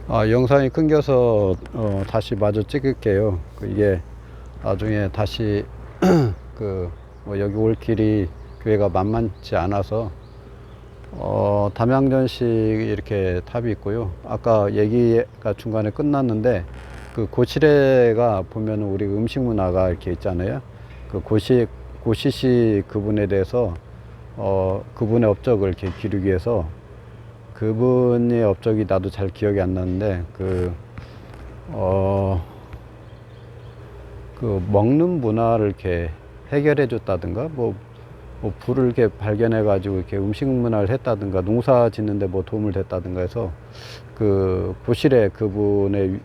영상이 끊겨서 다시 마저 찍을게요. 이게 나중에 다시 여기 올 길이 교회가 만만치 않아서 담양전식 이렇게 탑이 있고요. 아까 얘기가 중간에 끝났는데 그 고시래가 보면 우리 음식 문화가 이렇게 있잖아요. 그 고시시 그분에 대해서 그분의 업적을 이렇게 기르기 위해서 그분의 업적이 나도 잘 기억이 안 나는데 먹는 문화를 이렇게 해결해 줬다든가 뭐 불을 이렇게 발견해 가지고 이렇게 음식 문화를 했다든가 농사 짓는데 뭐 도움을 됐다든가 해서 그 고실에 그분의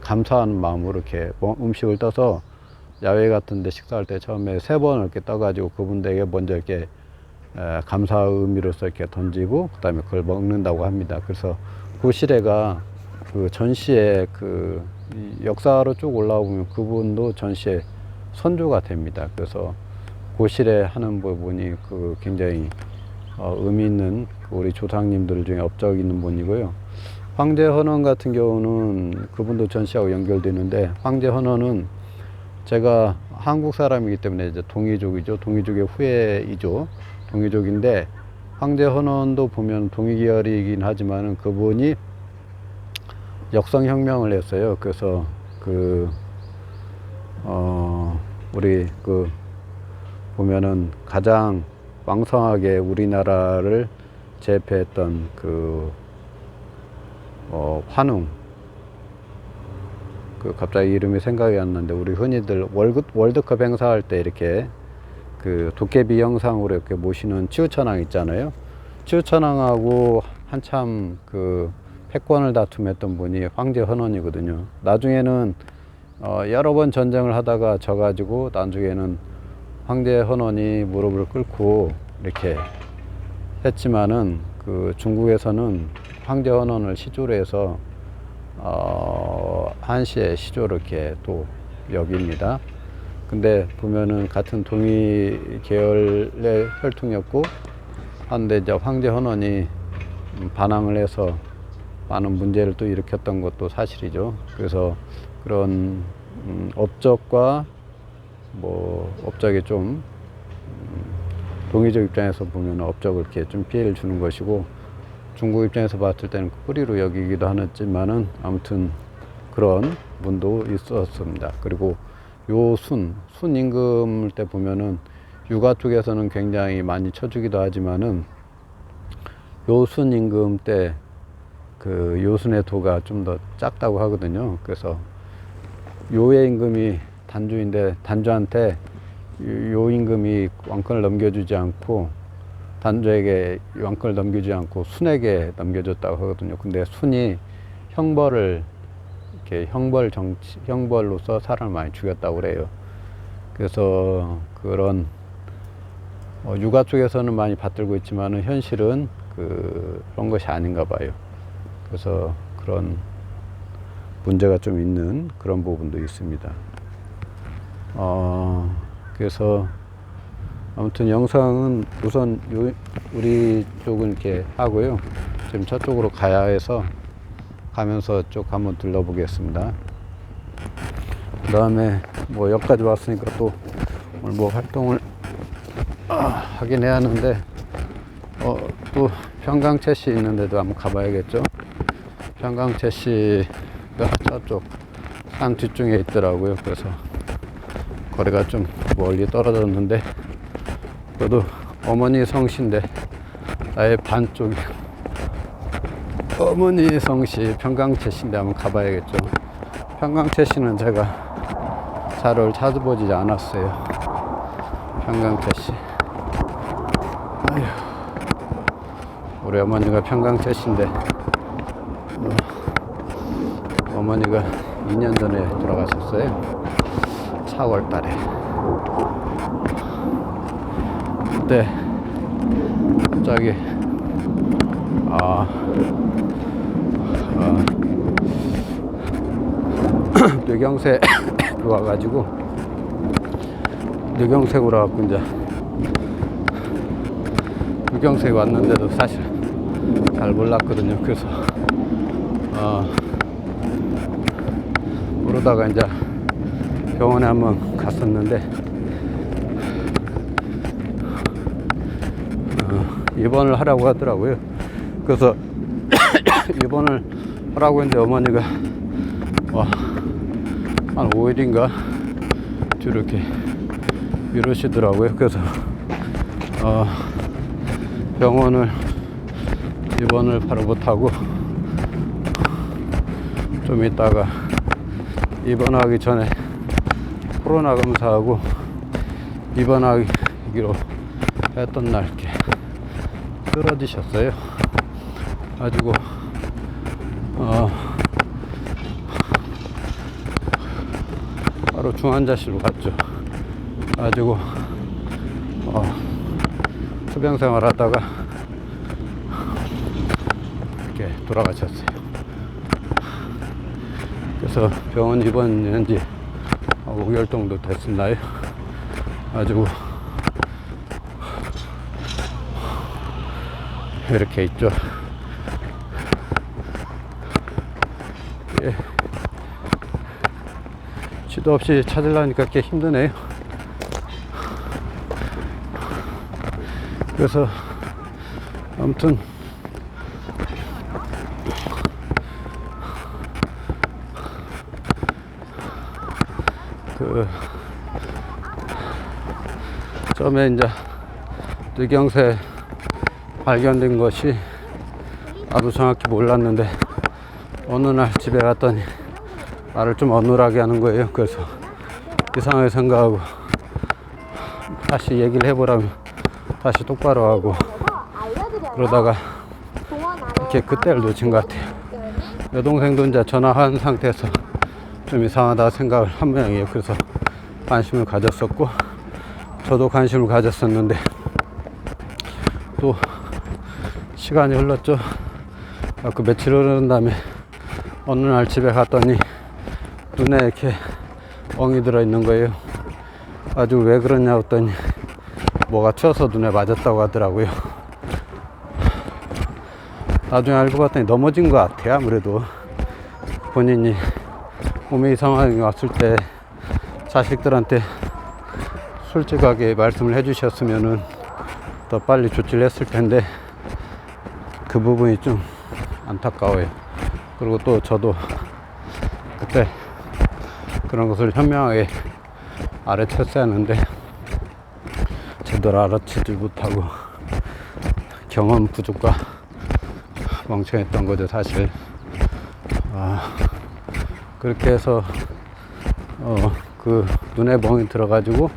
감사하는 마음으로 이렇게 음식을 떠서 야외 같은 데 식사할 때 처음에 3번 이렇게 떠 가지고 그분들에게 먼저 이렇게 감사 의미로서 이렇게 던지고 그 다음에 그걸 먹는다고 합니다. 그래서 고시래가 그 전시에 역사로 쭉 올라오면 그분도 전시에 선조가 됩니다. 그래서 고시래 하는 부분이 굉장히 의미 있는 우리 조상님들 중에 업적 있는 분이고요. 황제 헌원 같은 경우는 그분도 전시하고 연결되는데, 황제 헌원은 제가 한국 사람이기 때문에 이제 동이족이죠. 동이족의 후예이죠. 동이족인데 황제 헌원도 보면 동이계열이긴 하지만은 그분이 역성혁명을 했어요. 그래서 우리 보면은 가장 왕성하게 우리나라를 제패했던 환웅, 갑자기 이름이 생각이 안 나는데, 우리 흔히들 월드컵 행사할 때 이렇게 도깨비 형상으로 이렇게 모시는 치우천왕 있잖아요. 치우천왕하고 한참 패권을 다툼했던 분이 황제 헌원이거든요. 나중에는 여러 번 전쟁을 하다가 져가지고 나중에는 황제 헌원이 무릎을 꿇고 이렇게 했지만은 중국에서는 황제 헌원을 시조로 해서 한시의 시조로 이렇게 또 여깁니다. 근데 보면은 같은 동이 계열의 혈통이었고 한데 이제 황제 헌원이 반항을 해서 많은 문제를 또 일으켰던 것도 사실이죠. 그래서 그런 업적과 업적이 좀 동이족 입장에서 보면 업적을 이렇게 좀 피해를 주는 것이고, 중국 입장에서 봤을 때는 뿌리로 여기기도 하지만은 아무튼 그런 분도 있었습니다. 그리고 순 임금을 때 보면은 유가 쪽에서는 굉장히 많이 쳐주기도 하지만은 요순 임금 때 요순의 도가 좀 더 작다고 하거든요. 그래서 요의 임금이 단주인데 단주한테 요 임금이 왕권을 넘겨주지 않고 단주에게 왕권을 넘겨주지 않고 순에게 넘겨줬다고 하거든요. 근데 순이 형벌로서 사람을 많이 죽였다고 그래요. 그래서 그런 유가 쪽에서는 많이 받들고 있지만은 현실은 그런 것이 아닌가 봐요. 그래서 그런 문제가 좀 있는 그런 부분도 있습니다. 그래서 아무튼 영상은 우선 우리 쪽은 이렇게 하고요. 지금 저쪽으로 가야 해서 가면서 쭉 한번 둘러보겠습니다. 그 다음에 여기까지 왔으니까 또 오늘 활동을 하긴 해야 하는데 또 평강채씨 있는데도 한번 가봐야겠죠. 평강채씨가 저쪽 산 뒷중에 있더라고요. 그래서 거리가 좀 멀리 떨어졌는데 그래도 어머니 성씨인데 나의 반쪽이 어머니 성씨 평강채씨인데 한번 가봐야겠죠. 평강채씨는 제가 자료를 찾아보지 않았어요. 평강채씨, 우리 어머니가 평강채씨인데 어머니가 2년 전에 돌아가셨어요. 4월 달에. 그때 갑자기 뇌경색 와가지고 뇌경색으로 와갖고 이제 뇌경색이 왔는데도 사실 잘 몰랐거든요. 그래서 모르다가 이제 병원에 한번 갔었는데 입원을 하라고 하더라고요. 그래서 입원을 하라고 했는데 어머니가 한 5일인가 이렇게 이러시더라고요. 그래서 병원을 입원을 바로 못하고 좀 있다가 입원하기 전에 코로나 검사하고 입원하기로 했던 날 이렇게 쓰러지셨어요. 가지고 바로 중환자실로 갔죠. 가지고 투병생활 하다가 이렇게 돌아가셨어요. 그래서 병원 입원한 지 5개월 정도 됐었나요? 가지고 이렇게 있죠. 예. 시도 없이 찾으려니까 꽤 힘드네요. 그래서 아무튼 처음에 이제 뇌경색 발견된 것이 나도 정확히 몰랐는데 어느 날 집에 갔더니 나를 좀 어눌하게 하는 거예요. 그래서 이상하게 생각하고 다시 얘기를 해보라면 다시 똑바로 하고 그러다가 이렇게 그때를 놓친 것 같아요. 여동생도 이제 전화한 상태에서 좀 이상하다 생각을 한 모양이에요. 그래서 관심을 가졌었고 저도 관심을 가졌었는데 또 시간이 흘렀죠. 그 며칠 흐른 다음에 어느 날 집에 갔더니 눈에 이렇게 멍이 들어 있는 거예요. 아주 왜 그러냐 했더니 뭐가 튀어서 눈에 맞았다고 하더라고요. 나중에 알고 봤더니 넘어진 것 같아요. 아무래도 본인이 몸이 이상하게 왔을 때 자식들한테 솔직하게 말씀을 해주셨으면은 더 빨리 조치를 했을 텐데 그 부분이 좀 안타까워요. 그리고 또 저도 그때 그런 것을 현명하게 알아챘어야 하는데 제대로 알아채지 못하고 경험 부족과 멍청했던 거죠, 사실. 그렇게 해서 그 눈에 멍이 들어가지고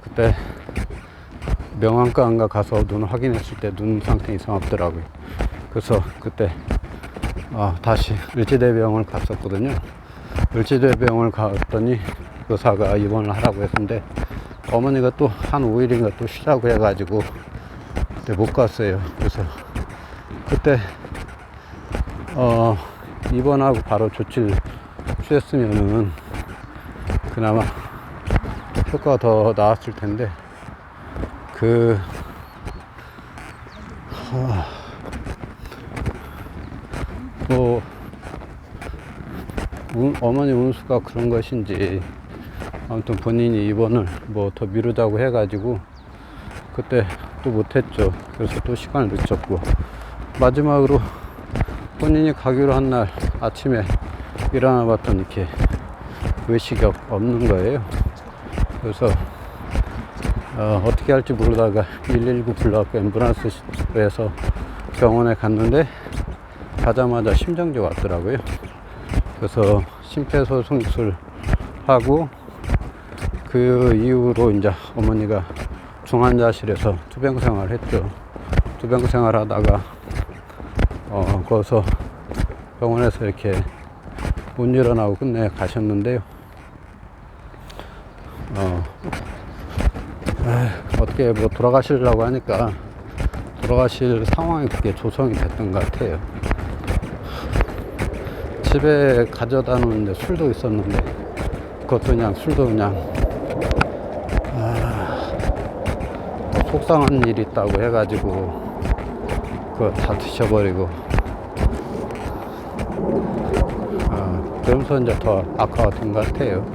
그때 명왕과인가 가서 눈 확인했을 때 눈 상태 이상 없더라고요. 그래서 그때 다시 을지대병원을 갔었거든요. 을지대병원을 갔더니 의사가 입원을 하라고 했는데 어머니가 또 한 5일인가 또 쉬라고 해가지고 그때 못 갔어요. 그래서 그때 입원하고 바로 조치를 취했으면은 그나마 효과가 더 나았을 텐데 어머니 운수가 그런 것인지 아무튼 본인이 입원을 뭐 더 미루자고 해가지고 그때 또 못했죠. 그래서 또 시간을 늦췄고 마지막으로 본인이 가기로 한 날 아침에 일어나 봤더니 이렇게 의식이 없는 거예요. 그래서 어떻게 할지 모르다가 119 불러갖고 앰뷸런스에서 병원에 갔는데 가자마자 심정지 왔더라고요. 그래서 심폐소생술 하고 그 이후로 이제 어머니가 중환자실에서 투병 생활을 했죠. 투병 생활 하다가 거기서 병원에서 이렇게 못 일어나고 끝내 가셨는데요. 어떻게 뭐 돌아가시려고 하니까 돌아가실 상황이 그렇게 조성이 됐던 것 같아요. 집에 가져다 놓는데 술도 있었는데 그것도 그냥 술도 그냥 속상한 일이 있다고 해가지고 그거 다 드셔버리고 그러면서 이제 더 악화가 된 것 같아요.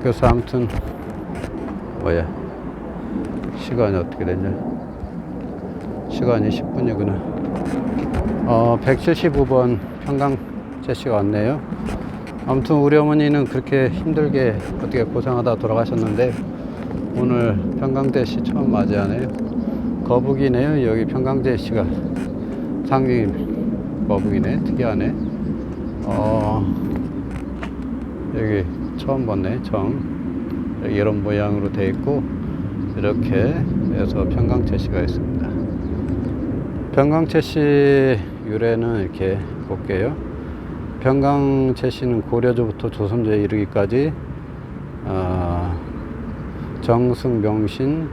그래서 아무튼 시간이 어떻게 되냐, 시간이 10분이구나. 175번 평강제씨가 왔네요. 아무튼 우리 어머니는 그렇게 힘들게 어떻게 고생하다 돌아가셨는데 오늘 평강제씨 처음 맞이하네요. 거북이네요. 여기 평강제씨가 상징이 거북이네. 특이하네. 여기 처음 봤네. 처음. 여기 이런 모양으로 되어 있고 이렇게 해서 평강제씨가 있습니다. 평강제씨 유래는 이렇게 볼게요. 평강제씨는 고려조부터 조선조에 이르기까지 정승, 명신,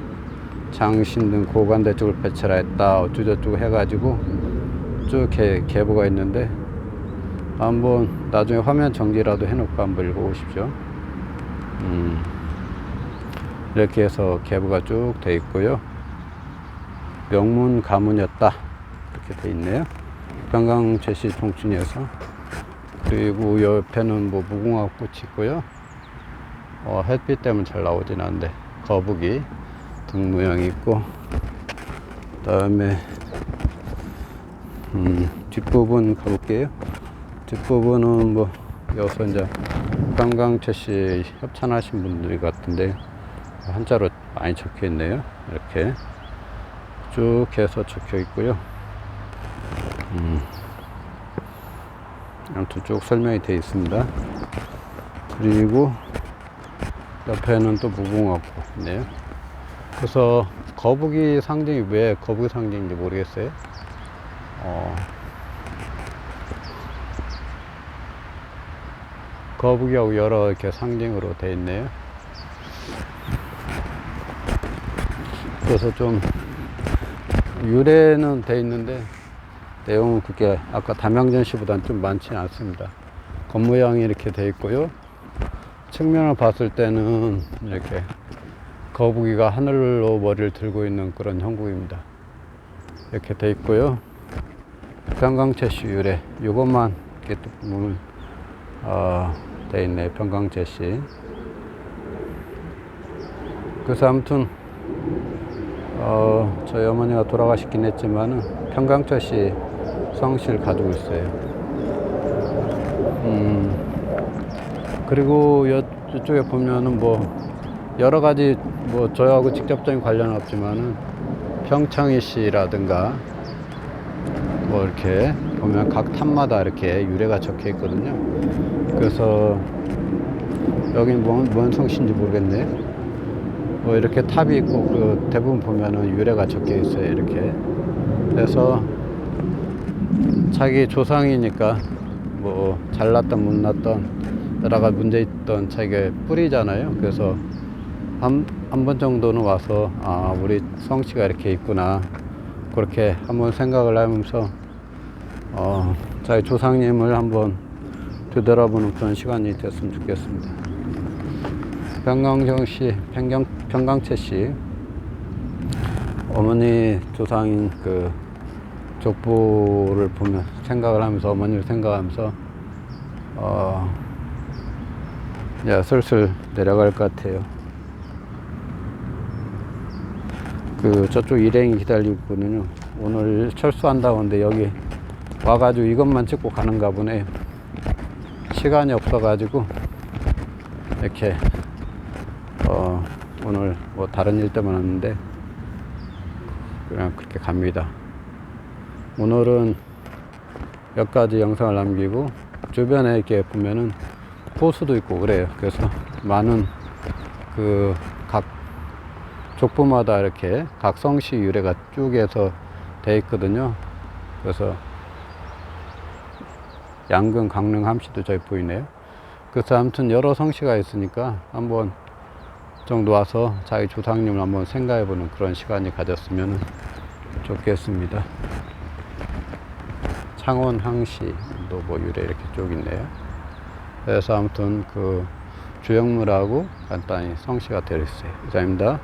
장신 등 고관대 쪽을 배치하였다. 어쩌고저쩌고 해가지고 쭉 계보가 있는데 한번 나중에 화면 정지라도 해놓고 한번 읽어보십시오. 이렇게 해서 계보가 쭉 돼 있고요. 명문 가문이었다 이렇게 돼 있네요. 평강제씨 종춘이어서. 그리고 옆에는 뭐 무궁화 꽃이 있고요. 햇빛 때문에 잘 나오진 않는데 거북이 등 모양이 있고, 그 다음에 뒷부분 가볼게요. 뒷부분은 뭐 여기서 이제 평강제씨 협찬하신 분들이 같은데 한자로 많이 적혀 있네요. 이렇게 쭉 해서 적혀 있고요. 아무튼 쭉 설명이 되어 있습니다. 그리고 옆에는 또 무궁화꽃 있네요. 그래서 거북이 상징이 왜 거북이 상징인지 모르겠어요. 거북이하고 여러 이렇게 상징으로 되어 있네요. 그래서 좀 유래는 되어 있는데 내용은 그렇게 아까 담양전시보다는 좀 많지는 않습니다. 겉모양이 이렇게 되어 있고요. 측면을 봤을 때는 이렇게 거북이가 하늘로 머리를 들고 있는 그런 형국입니다. 이렇게 되어 있고요. 평강제씨 유래 이것만 이렇게 또 보면 되어 있네. 평강제씨. 그래서 아무튼 저희 어머니가 돌아가시긴 했지만은 평강제씨 성씨를 가지고 있어요. 그리고 이쪽에 보면은 뭐 여러 가지 뭐 저하고 직접적인 관련은 없지만은 평창희 씨라든가 뭐 이렇게 보면 각 탑마다 이렇게 유래가 적혀 있거든요. 그래서 여긴 뭔 성씨인지 모르겠네. 뭐 이렇게 탑이 있고 그 대부분 보면은 유래가 적혀 있어요. 이렇게. 그래서 자기 조상이니까 뭐 잘났던 못났던 여러 가지 문제 있던 자기가 뿌리잖아요. 그래서 한 번 정도는 와서 우리 성씨가 이렇게 있구나 그렇게 한번 생각을 하면서 자기 조상님을 한번 되돌아보는 그런 시간이 됐으면 좋겠습니다. 평강제씨 어머니 조상인 그 족보를 보면 생각을 하면서 어머니를 생각하면서 이제 슬슬 내려갈 것 같아요. 그 저쪽 일행이 기다리고 있거든요. 오늘 철수한다고 하는데 여기 와가지고 이것만 찍고 가는가 보네요. 시간이 없어가지고 이렇게 오늘 뭐 다른 일 때문에 왔는데 그냥 그렇게 갑니다. 오늘은 몇 가지 영상을 남기고 주변에 이렇게 보면은 호수도 있고 그래요. 그래서 많은 그 각 족보마다 이렇게 각 성씨 유래가 쭉 해서 돼 있거든요. 그래서 양근, 강릉, 함씨도 저기 보이네요. 그래서 아무튼 여러 성씨가 있으니까 한번 정도 와서 자기 조상님을 한번 생각해 보는 그런 시간이 가졌으면 좋겠습니다. 창원 항시도 뭐 유래 이렇게 쭉 있네요. 그래서 아무튼 그 주영물하고 간단히 성씨가 되어 있어요. 이상입니다.